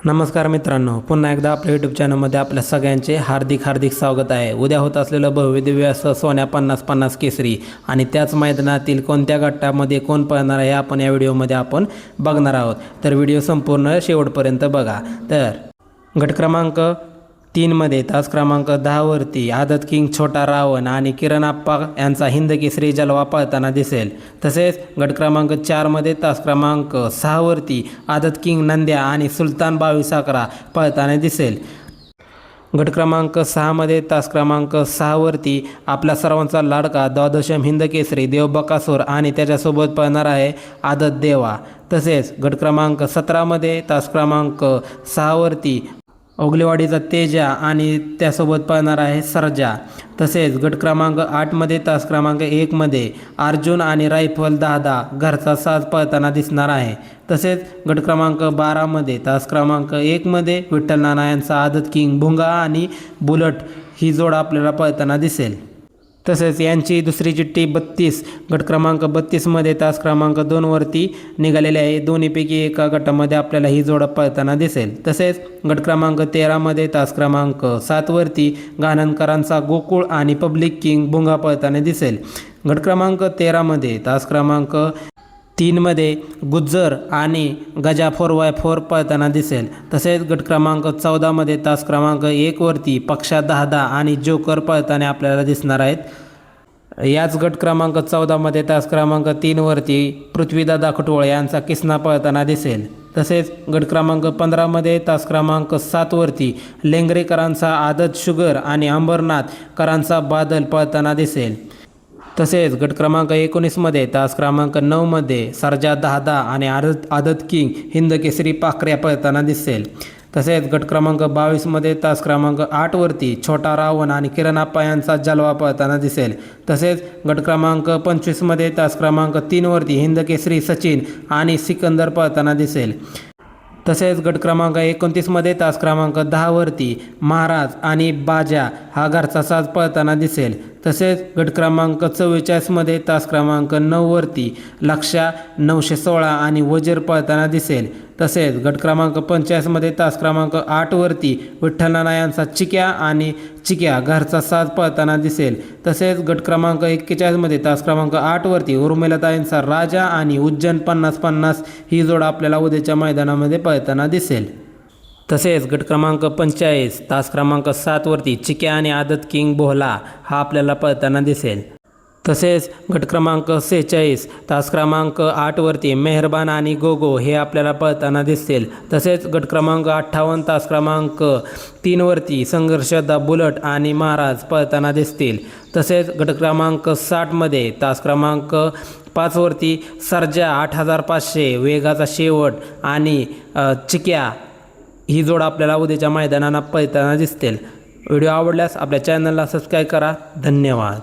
नमस्कार मित्रांनो, पुन्हा एकदा आपल्या यूट्यूब चॅनलमध्ये आपल्या सगळ्यांचे हार्दिक स्वागत आहे। उद्या होत असलेलं भव्यदिव्य असं सोन्या 50-50 केसरी आणि त्याच मैदानातील कोणत्या गटामध्ये कोण पळणार आहे आपण या व्हिडिओमध्ये आपण बघणार आहोत। तर व्हिडिओ संपूर्ण शेवटपर्यंत बघा। तर गट क्रमांक 3 मध्ये तास क्रमांक 10 वरती आदत किंग छोटा रावण आणि किरण आप्पा यांचा हिंद केसरी जलवा पळताना दिसेल। तसेच गट क्रमांक 4 मध्ये तास क्रमांक 6 वरती आदत किंग नंद्या आणि सुलतान 2211 पळताना दिसेल। गट क्रमांक 6 मध्ये तास क्रमांक 6 वरती आपल्या सर्वांचा लाडका द्वादशम हिंद केसरी देव बकासूर आणि त्याच्यासोबत पळणार आहे आदत देवा। तसेच गट क्रमांक 17 मध्ये तास क्रमांक 6 वरती ओगलेवाडीचा तेजा आणि त्यासोबत पळणार आहे सर्जा। तसेच गट क्रमांक 8 मध्ये तास क्रमांक 1 मध्ये अर्जुन आणि रायफल 10 घरचा साज पळताना दिसणार आहे। तसेच गट क्रमांक 12 मध्ये तास क्रमांक 1 मध्ये विठ्ठल नाना यांचा आदत किंग भुंगा आणि बुलट ही जोड आपल्याला पळताना दिसेल। तसेच यांची दुसरी चिठ्ठी 32 गट क्रमांक 32 मध्ये तास क्रमांक 2 वरती निघालेले आहे। दोन्हीपैकी एका गटामध्ये आपल्याला ही जोड पळताना दिसेल। तसेच गट क्रमांक 13 मध्ये तास क्रमांक 7 वरती गाणनकरांचा गोकुळ आणि पब्लिक किंग भुंगा पळताना दिसेल। गट क्रमांक 13 मध्ये तास क्रमांक 3 मध्ये गुज्जर आणि गजा 4x4 पळताना दिसेल। तसेच गट क्रमांक 14 मध्ये तास क्रमांक 1 वरती पक्षा 10 आणि जोकर पळताना आपल्याला दिसणार आहेत। याच गट क्रमांक 14 मध्ये तास क्रमांक 3 वरती पृथ्वीदादा खटोळ यांचा किसना पळताना दिसेल। तसेच गट क्रमांक 15 मध्ये तास क्रमांक 7 वरती लेंगरेकरांचा आदत शुगर आणि अंबरनाथकरांचा बादल पळताना दिसेल। तसेच गट क्रमांक 19 मध्ये तास क्रमांक 9 मध्ये सर्जा 10 आणि आदत किंग हिंद केसरी पाखऱ्या पळताना दिसेल। तसेच गट क्रमांक 22 मध्ये तास क्रमांक 8 वरती छोटा रावण आणि किरण आप्पा यांचा जलवा पळताना दिसेल। तसेच गट क्रमांक 25 मध्ये तास क्रमांक 3 वरती हिंद केसरी सचिन आणि सिकंदर पळताना दिसेल। तसेच गट क्रमांक 29 मध्ये तास क्रमांक 10 वरती महाराज आणि बाजा हा घरचा साज पळताना दिसेल। तसेच गट क्रमांक 44 मध्ये तास क्रमांक 9 वरती लक्षा 916 आणि वजीर पळताना दिसेल। तसेच गट क्रमांक 45 मध्ये तास क्रमांक 8 वरती विठ्ठल नाना यांचा चिक्या घरचा साज पळताना दिसेल। तसेच गट क्रमांक 41 मध्ये तास क्रमांक 8 वरती उर्मिलाताईंचा राजा आणि उज्जैन 50-50 ही जोड आपल्याला उद्याच्या मैदानामध्ये पळताना दिसेल। तसेच गट क्रमांक 45 तास क्रमांक 7 वरती चिक्या आणि आदत किंग बोहला हा आपल्याला पळताना दिसेल। तसेच गट क्रमांक 46 तास क्रमांक 8 वरती मेहरबान आणि गोगो हे आपल्याला पळताना दिसतील। तसेच गट क्रमांक 58 तास क्रमांक 3 वरती संघर्षदा बुलट आणि महाराज पळताना दिसतील। तसेच गट क्रमांक 60 मध्ये तास क्रमांक 5 वरती सर्जा 8500 वेगाचा शेवट आणि चिक्या ही जोड आपल्याला उद्याच्या मैदानाला पळताना दिसतील। व्हिडिओ आवडल्यास आपल्या चॅनलला सबस्क्राईब करा। धन्यवाद।